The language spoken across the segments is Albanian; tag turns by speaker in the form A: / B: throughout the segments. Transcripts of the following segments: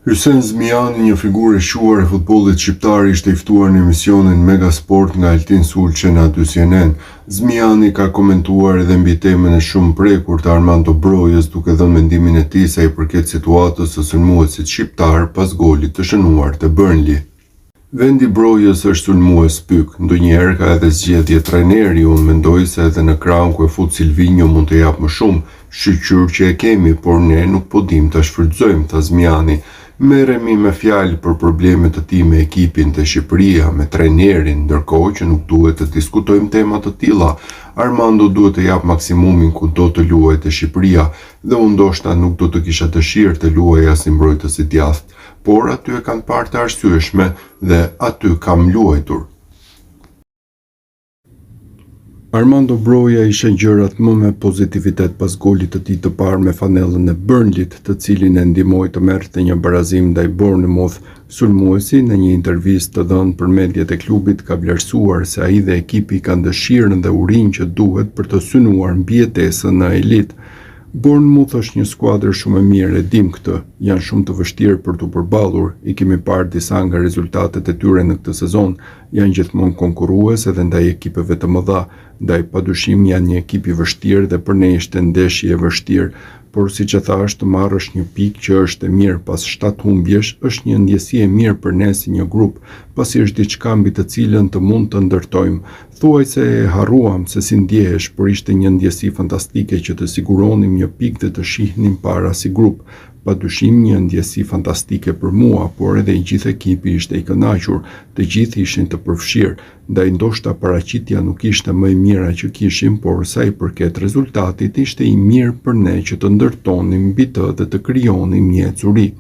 A: Hysén Zmiani, një figurë e shuar e futbollit shqiptar, ishte i ftuar në emisionin Megasport nga Altin Sulçe në aty CNN. Zmiani ka komentuar edhe mbi temën e shumë prekur të Armando Brojës, duke dhënë mendimin e tij sa i përket situatës së sulmuesit shqiptar pas golit të shënuar të Burnley. Vendi Brojës është sulmues pyk, ndonjëherë ka edhe zgjedhje trajneri, unë mendoj se edhe në krahun ku e fut Silvinho mund të jap më shumë, shqyr që e kemi, por ne nuk po dim ta shfrytëzojmë, tha Zmiani. Merremi me fjalë për problemet të tij me ekipin të Shqipëria, me trajnerin, ndërkohë që nuk duhet të diskutojmë tema të tilla. Armando duhet të jap maksimumin ku do të luajë te Shqipëria dhe unë ndoshta nuk do të kisha dëshirë të luaja si mbrojtës i djathtë, por aty e kanë parë të arsyeshme dhe aty kam luajtur. Armando Broja i sheh gjërat më me pozitivitet pas golit të tij të parë me fanellën e Burnleyt, të cilin e ndihmoi të merrte një barazim ndaj Bournemouth. Sulmuesi në një intervistë të dhënë për mediat e klubit ka vlerësuar se ai dhe ekipi kanë dëshirën dhe urinë që duhet për të synuar mbijetesën në elitë. Bournemouth është një skuadër shumë e mirë, e dim këtë, janë shumë të vështirë për t'u përballur, i kemi parë disa nga rezultatet e tyre në këtë sezon, janë gjithmonë konkurrues edhe ndaj ekipeve të mëdha, ndaj padyshim janë një ekip i vështirë dhe për ne ishte ndeshje e vështirë, por siç e thash, të marrësh një pikë që është e mirë pas 7 humbjesh është një ndjesi e mirë për ne si një grup, pasi është diçka mbi të cilën të mund të ndërtojmë. Thuaj se e harruam se si ndjehesh, por ishte një ndjesi fantastike që të siguronim një pikë dhe të shihnim para si grup. Padyshim një ndjesi fantastike për mua, por edhe i gjithë ekipi ishte i kënaqur, të gjithë ishin të përfshirë, ndaj ndoshta paraqitja nuk ishte më e mira që kishim, por sa i përket rezultatit ishte i mirë për ne që të ndërtonim mbi të dhe të krijonim një ecuri.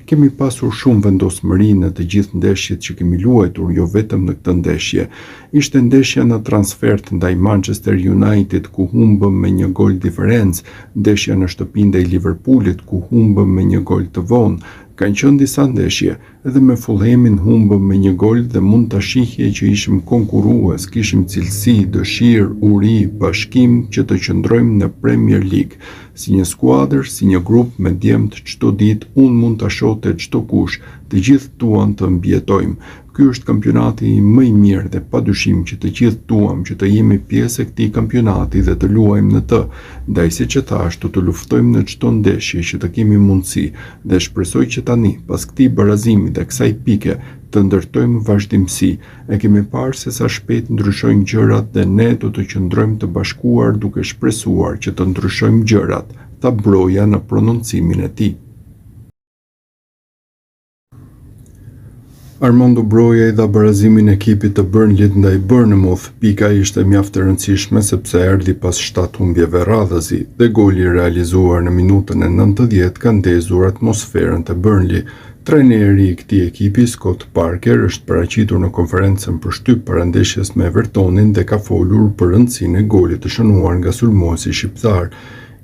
A: Kemi pasur shumë vendosmëri në të gjithë ndeshjet që kemi luajtur, jo vetëm në këtë ndeshje. Ishte ndeshja në transfert ndaj Manchester United ku humbëm me 1 gol diferencë, ndeshja në shtëpi ndaj Liverpoolit ku humbëm me 1 gol të vonë. Kanë qenë disa ndeshje, edhe me Fulhamin humbëm me 1 gol dhe mund ta shihje që ishim konkurrues, kishim cilësi, dëshirë, uri, bashkim që të qëndrojmë në Premier League. Si një skuadër, si një grup me djemt çdo ditë, unë mund ta shoh te çdo kush, të gjithë duan të mbijetojmë. Ky është kampionati më i mirë dhe padyshim që të gjithë duam që të jemi pjesë e këtij kampionati dhe të luajmë në të. Ndaj siç e thash, të luftojmë në çdo ndeshje që të kemi mundësi dhe shpresoj që tani, pas këtij barazimi dhe kësaj pike, të ndërtojmë vazhdimsi. E kemi parë se sa shpejt ndryshojnë gjërat dhe ne do të qëndrojmë të bashkuar duke shpresuar që të ndryshojmë gjërat, tha Broja në prononcimin e tij. Armando Broja i dha barazimin ekipit të Burnleyt ndaj Bournemouth. Pika ishte mjaft e rëndësishme sepse erdhi pas 7 humbjeve radhësi dhe goli realizuar në minutën e 90 ka ndezur atmosferën të Burnley. Trajneri i këtij ekipi, Scott Parker, është paraqitur në konferencën për shtyp para ndeshjes me Evertonin dhe ka folur për rëndësinë e golit të shënuar nga sulmuesi shqiptar.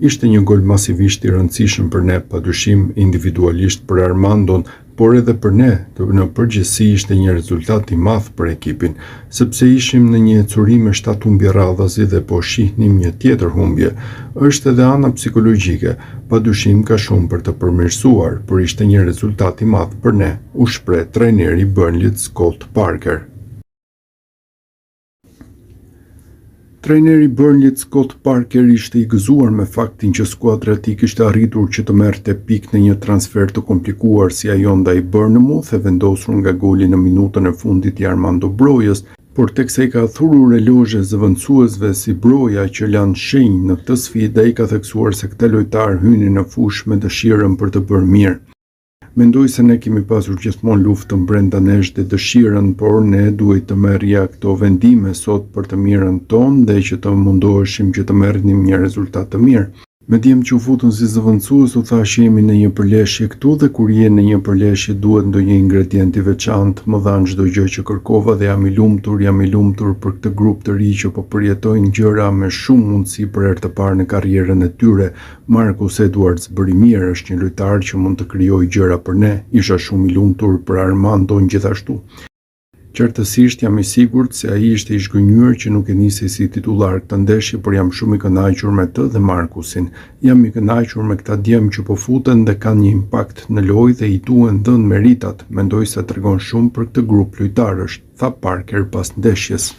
A: Ishte një gol masivisht i rëndësishëm për ne, padyshim individualisht për Armandon, por edhe për ne, në përgjithësi ishte një rezultat i madh për ekipin, sepse ishim në një ecuri me 7 humbje radhasi dhe po shihnim një tjetër humbje. Është edhe ana psikologjike, padyshim ka shumë për të përmirësuar, por ishte një rezultat i madh për ne, u shpreh trajneri i Burnleyt Scott Parker. Trajneri i Burnleyt Scott Parker ishte i gëzuar me faktin që skuadra e tij kishte arritur që të merrte pikë në një transfer të komplikuar si ajo ndaj Bournemouth e vendosur nga goli në minutën e fundit i Armando Brojës, por teksa i ka thurur elozhe zëvendësuesve si Broja që lanë shenjë në këtë sfidë, ai ka theksuar se këta lojtarë hynin në fushë me dëshirën për të bërë mirë. Mendoj se ne kemi pasur gjithmonë luftën brenda nesh dhe dëshirën, por ne duhet të merrja këto vendime sot për të mirën tonë dhe që të mundoheshim që të merrnim një rezultat të mirë. Me djem që u futën si zëvendësues, u thash jemi në një përleshje këtu dhe kur je në një përleshje duhet ndonjë ingredient i veçantë. Më dhan çdo gjë që kërkova dhe jam i lumtur për këtë grup të ri që po përjetojnë gjëra me shumë mundësi për herë të parë në karrierën e tyre. Marcus Edwards bëri mirë, është një lojtar që mund të krijojë gjëra për ne. Isha shumë i lumtur për Armandon gjithashtu. Qartësisht jam I sigurt se ai ishte I zhgënjur që nuk e nisi si titullar këtë ndeshje, por jam shumë I kënaqur me të dhe Markusin. Jam I kënaqur me këta djem që po futen dhe kanë një impakt në lojë dhe I duhen dhënë meritat. Mendoj se tregon shumë për këtë grup lojtarësh, tha Parker pas ndeshjes.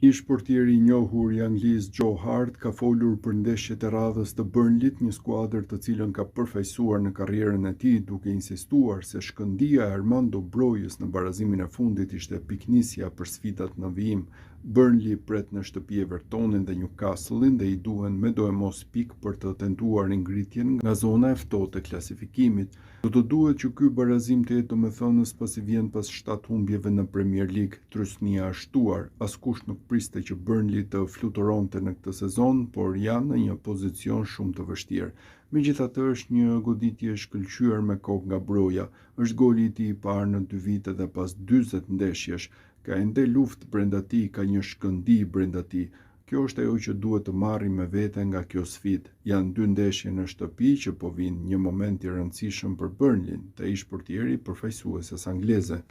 A: Ish portieri I njohur I Anglisë Joe Hart ka folur për ndeshjet e radhës të Burnleyt, një skuadër të cilën ka përfaqësuar në karrierën e tij, duke insistuar se shkëndija e Armando Brojas në barazimin e fundit ishte piknisja për sfidat në vijim. Burnley pret në shtëpi Evertonin dhe Newcastle-in dhe I duhen me do e mos pik për të tentuar ngritjen nga zona e ftohtë e klasifikimit. Do të duhet që ky barazim të jetë domethënës pasi vjen pas 7 humbjeve në Premier League. Trysnia është shtuar, askush nuk priste që Burnley të fluturonte në këtë sezon, por janë në një pozicion shumë të vështirë. Megjithatë është një goditje e shkëlqyer me kokë nga Broja. Është goli I tij I parë në 2 vite dhe pas 40 ndeshjesh. Ka ende luftë brenda tij, ka një shkëndi brenda tij. Kjo është ajo që duhet të marrim me vete nga kjo sfidë. Janë 2 ndeshje në shtëpi që po vinë, një moment I rëndësishëm për Burnley, të ish portieri përfaqësueses angleze.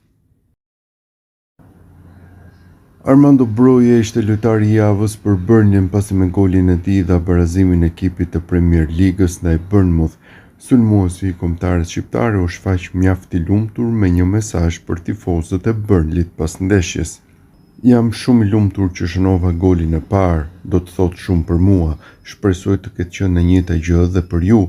A: Armando Broja ishte lojtari I javës për Burnley pasi me golin e tij dha barazimin e ekipit të Premier Ligës ndaj Bournemouth. Sulmuesi I kombëtarës shqiptare u shfaq mjaft I lumtur me një mesazh për tifozët e Burnleyt pas ndeshjes. Jam shumë I lumtur që shënova golin e parë, do të thotë shumë për mua. Shpresoj të ketë qenë e njëjta gjë edhe për ju.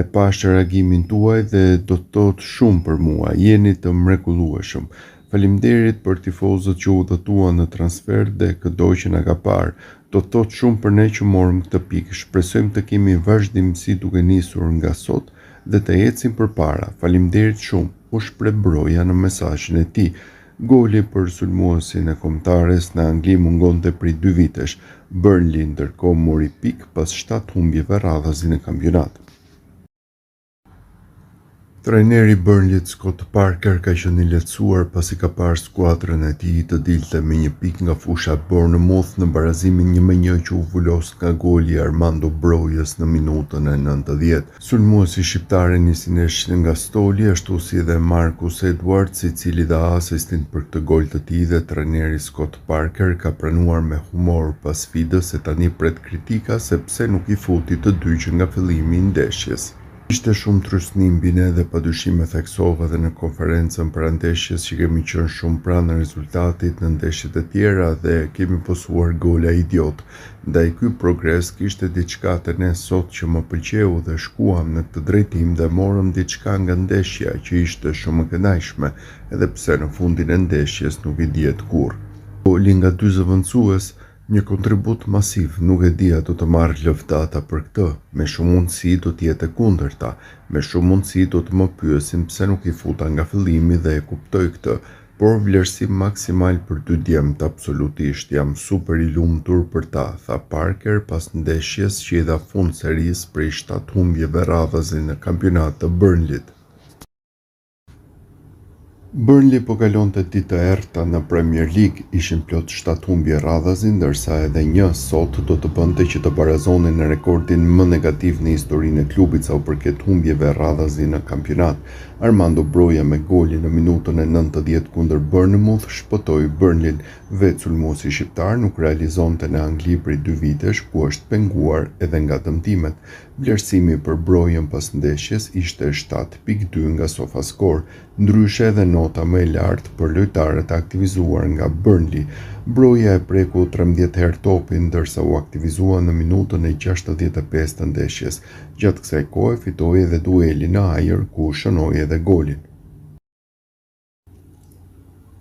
A: E pash reagimin tuaj dhe do të thotë shumë për mua. Jeni të mrekullueshëm. Faleminderit për tifozët që u udhëtuan në transfer dhe këdo që na ka parë. Do të thotë shumë për ne që morëm këtë pikë. Shpresojmë të kemi vazhdimsi duke nisur nga sot dhe të ecim përpara. Faleminderit shumë, u shpreh Broja në mesazhin e tij. Goli për sulmuesin e kombëtares në Angli mungonte prej 2 vitesh. Burnley ndërkohë mori pikë pas 7 humbjeve radhazi në kampionat. Trajneri I Burnleyt Scott Parker ka qenë I lehtësuar pasi ka parë skuadrën e tij të dilte me një pikë nga fusha Bournemouth në barazimin 1-1 që u vulos nga goli I Armando Brojas në minutën e 90. Sulmuesi shqiptar nisi ndeshjen nga stoli, ashtu si edhe Marcus Edwards, I cili dha asistin për këtë gol të tij dhe trajneri Scott Parker ka pranuar me humor pas sfidës se tani pret kritika sepse nuk I futi të dy që nga fillimi I ndeshjes. Ishte shumë trysni mbi ne dhe padyshim e theksova dhe në konferencën para ndeshjes që kemi qenë shumë pranë rezultatit në ndeshjet e tjera dhe kemi posuar gola idiot. Ndaj ky progres kishte diçka te ne sot që më pëlqeu dhe shkuam në këtë drejtim dhe morëm diçka nga ndeshja që ishte shumë e kënaqshme, edhe pse në fundin e ndeshjes nuk I dihet kurrë. Goli nga 2 zëvendësues, një kontribut masiv, nuk e dia do të marrë lëvdata për këtë, me shumë mundësi do të jetë e kundërta, me shumë mundësi do të më pyesin pse nuk I futa nga fillimi dhe e kuptoj këtë, por vlerësim maksimal për 2 djemt absolutisht, jam super I lumtur për ta, tha Parker pas ndeshjes që I dha fund serisë prej 7 humbjeve radhazi në kampionat të Burnleyt. Burnley po kalonte ditë të errëta në Premier League, ishin plot 7 humbje radhazi, ndërsa edhe një sot do të bënte që të barazonin në rekordin më negativ në historinë e klubit sa u përket humbjeve radhazi në kampionat. Armando Broja me golin në minutën e 90 kundër Bournemouth shpëtoi Burnley. Vetë sulmuesi shqiptar nuk realizonte në Angli prej 2 vitesh, ku është penguar edhe nga dëmtimet. Vlerësimi për Brojën pas ndeshjes ishte 7.2 nga SofaScore, ndryshe edhe nota më e lartë për lojtarët aktivizuar nga Burnley. Broja e preku 13 herë topin, ndërsa u aktivizua në minutën e 65 të ndeshjes. Gjatë kësaj kohe fitoi edhe duelin në ajër, ku shënoi edhe golin.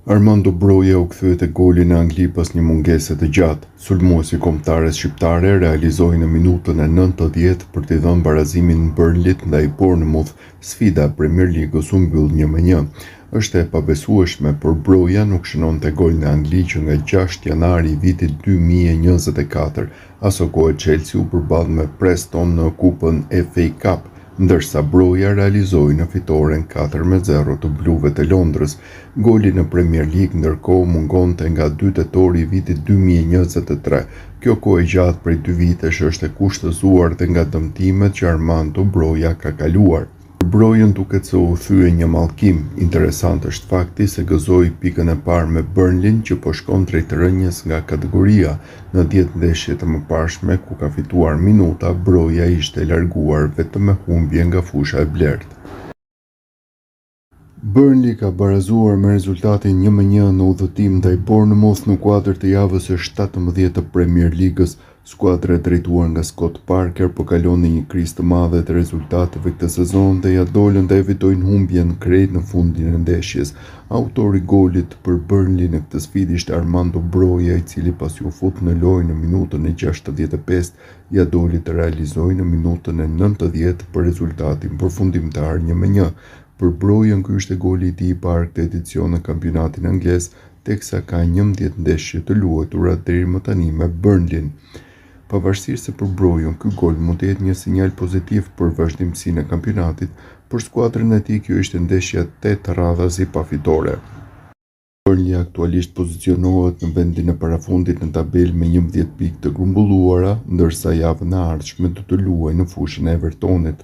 A: Armando Broja u kthye te goli në Angli pas një mungese të gjatë. Sulmuesi kombëtares shqiptare realizoi në minutën e 90 për t'i dhënë barazimin Burnleyt ndaj Bournemouth. Sfida e Premier Ligës u mbyll 1-1. Është e pabesueshme, por Broja nuk shënonte gol në Angli që nga 6 janari I vitit 2024. Aso kohë Chelsea u përball me Preston në kupën FA Cup, ndërsa Broja realizoi në fitoren 4-0 të bluve të Londrës. Goli në Premier League ndërkohë mungonte nga 2 tetori I vitit 2023. Kjo kohë gjatë prej 2 vitesh është e kushtëzuar dhe nga dëmtimet që Armando Broja ka kaluar. Brojën duket se u thye një mallkim. Interesant është fakti se gëzoi pikën e parë me Burnley që po shkon drejt rënjes nga kategoria. Në 10 ndeshje të mëparshme ku ka fituar minuta, Broja ishte larguar vetëm me humbje nga fusha e blertë. Burnley ka barazuar me rezultatin 1-1 në udhëtim ndaj Bournemouth në kuadër të javës së 17 të Premier Ligës. Skuadra e drejtuar nga Scott Parker po kalon në një krizë të madhe të rezultateve këtë sezon dhe ja dolën të evitojnë humbjen krejt në fundin e ndeshjes. Autori golit për Burnley në këtë sfidë ishte Armando Broja, i cili pas u fut në lojë në minutën e 65, ja doli të realizojë në minutën e 90 për rezultatin përfundimtar 1-1. Për Brojën ky ishte goli i tij i parë këtë edicion në kampionatin anglez, teksa ka 11 ndeshje të luajtura deri më tani me Burnley. Pavarësisht se për Brojën ky gol mund të jetë një sinjal pozitiv për vazhdimsinë e kampionatit, për skuadrën e tij kjo ishte ndeshja 8 radhazi pa fitore. Burnley aktualisht pozicionohet në vendin e parafundit në tabelë me 11 pikë të grumbulluara, ndërsa javën e ardhshme do të luajë në fushën e Evertonit.